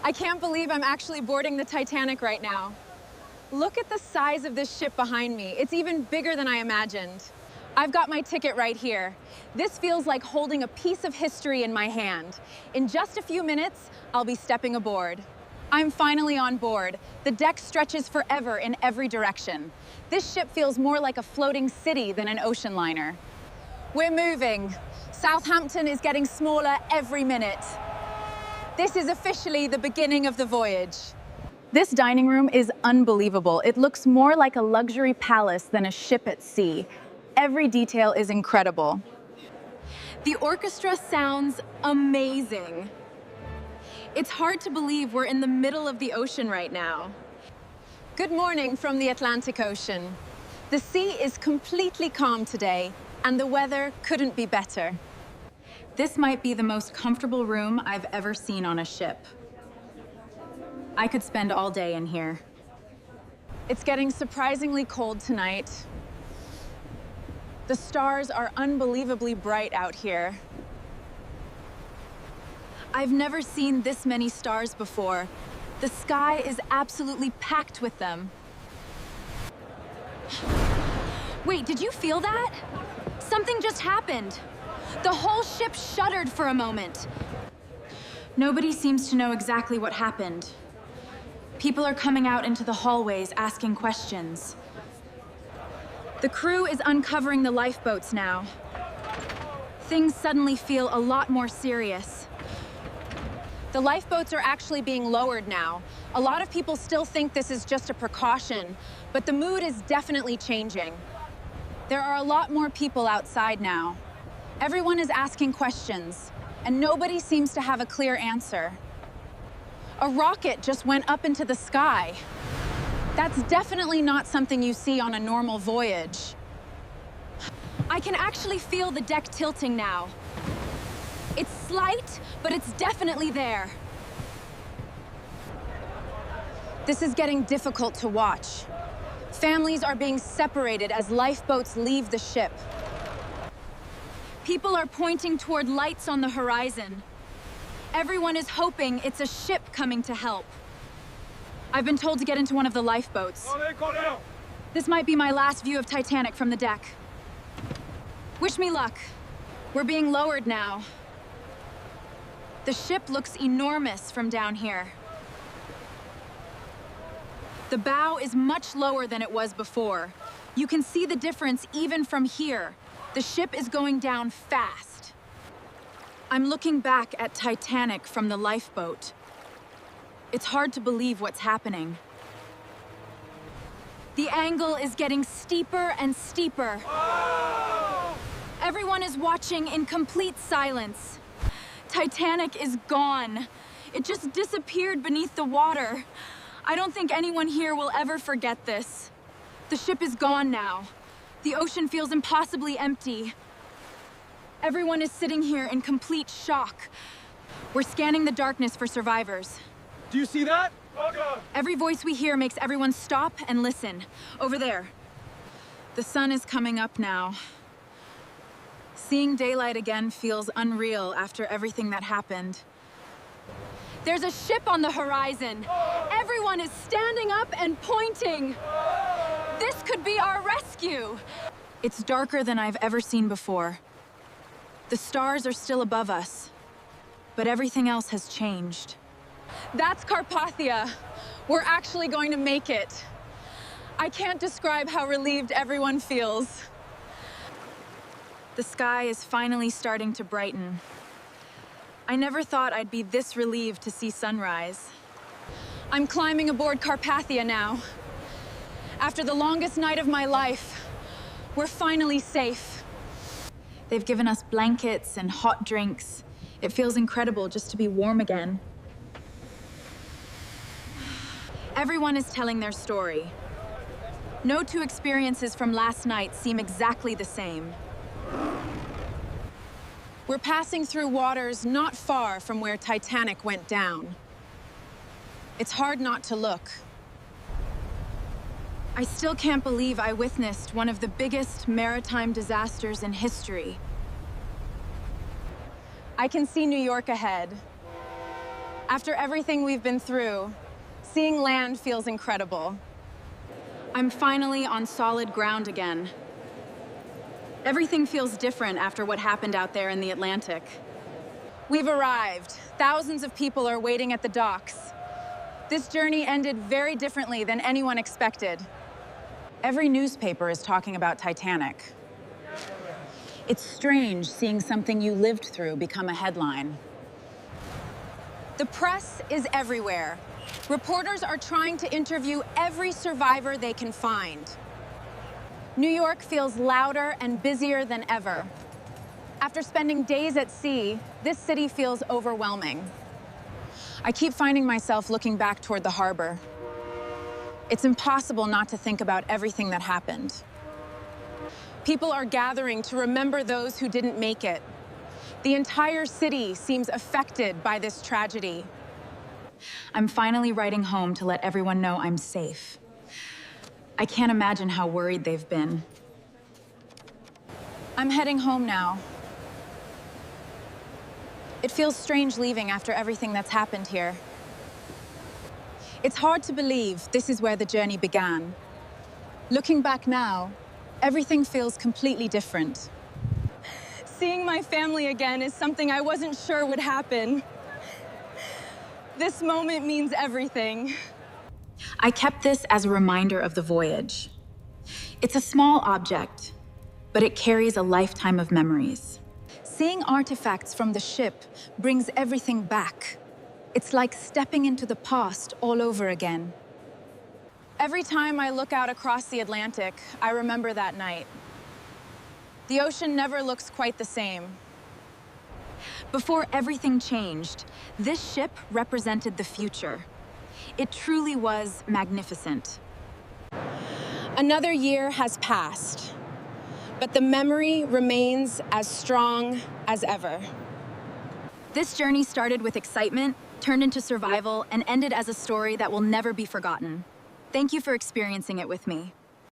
I can't believe I'm actually boarding the Titanic right now. Look at the size of this ship behind me. It's even bigger than I imagined. I've got my ticket right here. This feels like holding a piece of history in my hand. In just a few minutes, I'll be stepping aboard. I'm finally on board. The deck stretches forever in every direction. This ship feels more like a floating city than an ocean liner. We're moving. Southampton is getting smaller every minute. This is officially the beginning of the voyage. This dining room is unbelievable. It looks more like a luxury palace than a ship at sea. Every detail is incredible. The orchestra sounds amazing. It's hard to believe we're in the middle of the ocean right now. Good morning from the Atlantic Ocean. The sea is completely calm today, and the weather couldn't be better. This might be the most comfortable room I've ever seen on a ship. I could spend all day in here. It's getting surprisingly cold tonight. The stars are unbelievably bright out here. I've never seen this many stars before. The sky is absolutely packed with them. Wait, did you feel that? Something just happened. The whole ship shuddered for a moment. Nobody seems to know exactly what happened. People are coming out into the hallways asking questions. The crew is uncovering the lifeboats now. Things suddenly feel a lot more serious. The lifeboats are actually being lowered now. A lot of people still think this is just a precaution, but the mood is definitely changing. There are a lot more people outside now. Everyone is asking questions, and nobody seems to have a clear answer. A rocket just went up into the sky. That's definitely not something you see on a normal voyage. I can actually feel the deck tilting now. It's slight, but it's definitely there. This is getting difficult to watch. Families are being separated as lifeboats leave the ship. People are pointing toward lights on the horizon. Everyone is hoping it's a ship coming to help. I've been told to get into one of the lifeboats. This might be my last view of Titanic from the deck. Wish me luck. We're being lowered now. The ship looks enormous from down here. The bow is much lower than it was before. You can see the difference even from here. The ship is going down fast. I'm looking back at Titanic from the lifeboat. It's hard to believe what's happening. The angle is getting steeper and steeper. Oh! Everyone is watching in complete silence. Titanic is gone. It just disappeared beneath the water. I don't think anyone here will ever forget this. The ship is gone now. The ocean feels impossibly empty. Everyone is sitting here in complete shock. We're scanning the darkness for survivors. Do you see that? Every voice we hear makes everyone stop and listen. Over there. The sun is coming up now. Seeing daylight again feels unreal after everything that happened. There's a ship on the horizon. Everyone is standing up and pointing. This could be our rescue. It's darker than I've ever seen before. The stars are still above us, but everything else has changed. That's Carpathia. We're actually going to make it. I can't describe how relieved everyone feels. The sky is finally starting to brighten. I never thought I'd be this relieved to see sunrise. I'm climbing aboard Carpathia now. After the longest night of my life, we're finally safe. They've given us blankets and hot drinks. It feels incredible just to be warm again. Everyone is telling their story. No two experiences from last night seem exactly the same. We're passing through waters not far from where Titanic went down. It's hard not to look. I still can't believe I witnessed one of the biggest maritime disasters in history. I can see New York ahead. After everything we've been through, seeing land feels incredible. I'm finally on solid ground again. Everything feels different after what happened out there in the Atlantic. We've arrived. Thousands of people are waiting at the docks. This journey ended very differently than anyone expected. Every newspaper is talking about Titanic. It's strange seeing something you lived through become a headline. The press is everywhere. Reporters are trying to interview every survivor they can find. New York feels louder and busier than ever. After spending days at sea, this city feels overwhelming. I keep finding myself looking back toward the harbor. It's impossible not to think about everything that happened. People are gathering to remember those who didn't make it. The entire city seems affected by this tragedy. I'm finally writing home to let everyone know I'm safe. I can't imagine how worried they've been. I'm heading home now. It feels strange leaving after everything that's happened here. It's hard to believe this is where the journey began. Looking back now, everything feels completely different. Seeing my family again is something I wasn't sure would happen. This moment means everything. I kept this as a reminder of the voyage. It's a small object, but it carries a lifetime of memories. Seeing artifacts from the ship brings everything back. It's like stepping into the past all over again. Every time I look out across the Atlantic, I remember that night. The ocean never looks quite the same. Before everything changed, this ship represented the future. It truly was magnificent. Another year has passed, but the memory remains as strong as ever. This journey started with excitement, turned into survival, and ended as a story that will never be forgotten. Thank you for experiencing it with me.